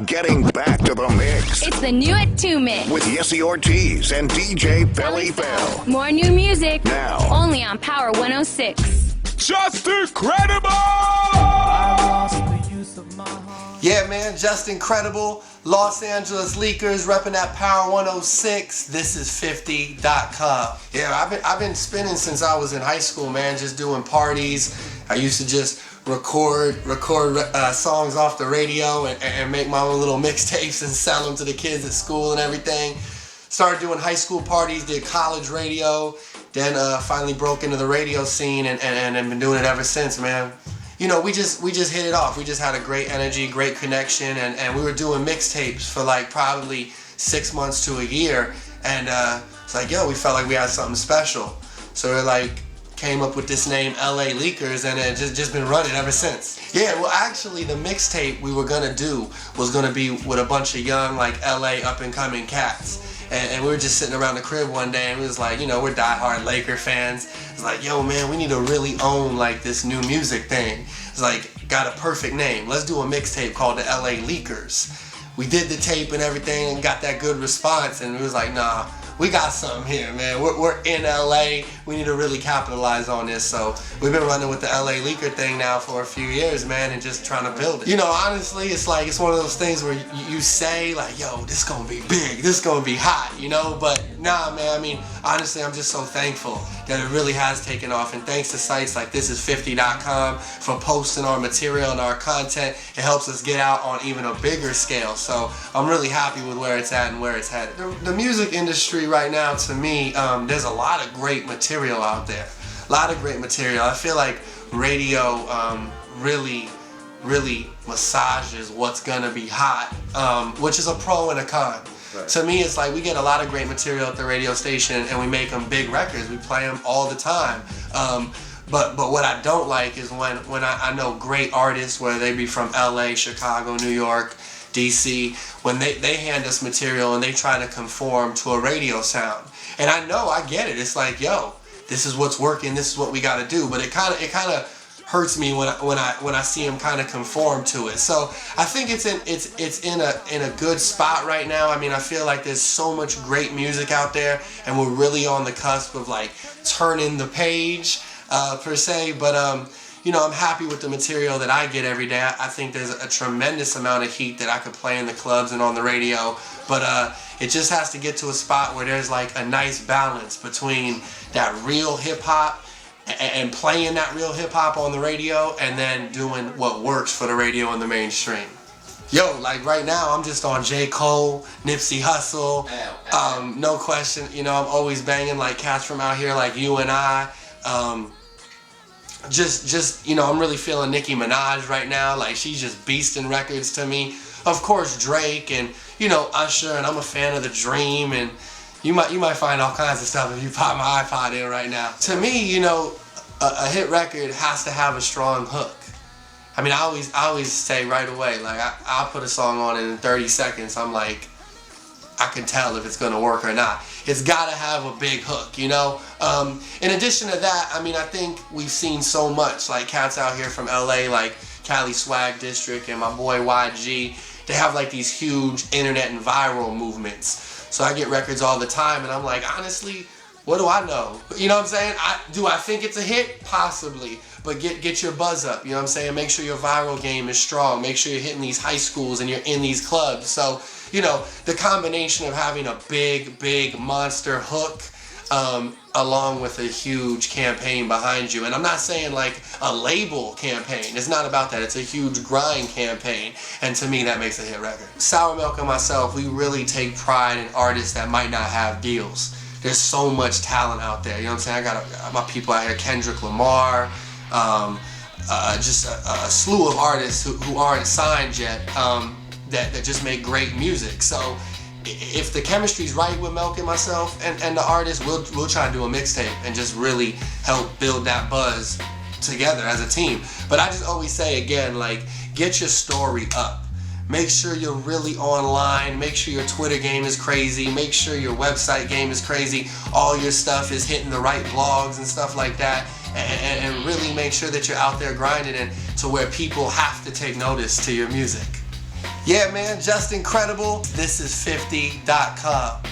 Getting back to the mix. It's the new at 2 mix. With Yessie Ortiz and DJ Felly Bell. More new music. Now. Only on Power 106. Just incredible! Yeah, man, just incredible. Los Angeles Leakers repping that Power 106. This is 50.com. Yeah, I've been spinning since I was in high school, man, just doing parties. I used to just record songs off the radio and make my own little mixtapes and sell them to the kids at school and everything. Started doing high school parties, did college radio, then finally broke into the radio scene and been doing it ever since, man. You know, we just hit it off. We just had a great energy, great connection, and we were doing mixtapes for like probably 6 months to a year. And it's like, yo, we felt like we had something special. So we're like, came up with this name, LA Leakers, and it just been running ever since. Yeah, well, actually, the mixtape we were gonna do was gonna be with a bunch of young, like LA up and coming cats. And we were just sitting around the crib one day and we was like, you know, we're diehard Laker fans. It's like, yo, man, we need to really own like this new music thing. It's like, got a perfect name. Let's do a mixtape called the LA Leakers. We did the tape and everything and got that good response, and we was like, nah, we got something here, man. We're in LA. We need to really capitalize on this. So we've been running with the LA Leaker thing now for a few years, man, and just trying to build it. You know, honestly, it's like, it's one of those things where you say like, yo, this gonna be big, this gonna be hot, you know? But nah, man, I mean, honestly, I'm just so thankful that it really has taken off. And thanks to sites like Thisis50.com for posting our material and our content. It helps us get out on even a bigger scale. So I'm really happy with where it's at and where it's headed. The music industry right now, to me, there's a lot of great material out there. A lot of great material. I feel like radio really massages what's gonna be hot, which is a pro and a con. Right. To me, it's like we get a lot of great material at the radio station and we make them big records. We play them all the time. But what I don't like is when I know great artists, whether they be from LA, Chicago, New York, DC, when they hand us material and they try to conform to a radio sound. And I know, I get it. It's like, yo, this is what's working, this is what we gotta do. But it kind of hurts me when I see them kind of conform to it. So I think it's in a good spot right now. I mean, I feel like there's so much great music out there, and we're really on the cusp of like turning the page per se. But you know, I'm happy with the material that I get every day. I think there's a tremendous amount of heat that I could play in the clubs and on the radio. But it just has to get to a spot where there's like a nice balance between that real hip hop and playing that real hip hop on the radio, and then doing what works for the radio and the mainstream. Yo, like right now, I'm just on J. Cole, Nipsey Hussle, no question. You know, I'm always banging like cats from out here like you and I. Just you know, I'm really feeling Nicki Minaj right now. Like, she's just beasting records to me. Of course, Drake and, you know, Usher, and I'm a fan of The Dream, and you might find all kinds of stuff if you pop my iPod in right now. To me, you know, a hit record has to have a strong hook. I mean, I always say right away, like, I'll put a song on and in 30 seconds, I'm like, I can tell if it's gonna work or not. It's gotta have a big hook, you know? In addition to that, I mean, I think we've seen so much, like cats out here from LA, like Cali Swag District and my boy YG, they have like these huge internet and viral movements. So I get records all the time and I'm like, honestly, what do I know? You know what I'm saying? Do I think it's a hit? Possibly. But get your buzz up, you know what I'm saying? Make sure your viral game is strong. Make sure you're hitting these high schools and you're in these clubs. So, you know, the combination of having a big monster hook along with a huge campaign behind you. And I'm not saying like a label campaign. It's not about that. It's a huge grind campaign. And to me, that makes a hit record. sourMILK and myself, we really take pride in artists that might not have deals. There's so much talent out there. You know what I'm saying? I got my people out here, Kendrick Lamar, just a slew of artists who aren't signed yet, that just make great music. So if the chemistry's right with Milk and myself and the artist, we'll try to do a mixtape and just really help build that buzz together as a team. But I just always say again, like, get your story up. Make sure you're really online. Make sure your Twitter game is crazy. Make sure your website game is crazy. All your stuff is hitting the right blogs and stuff like that. And really make sure that you're out there grinding and to where people have to take notice to your music. Yeah, man, just incredible. This is 50.com.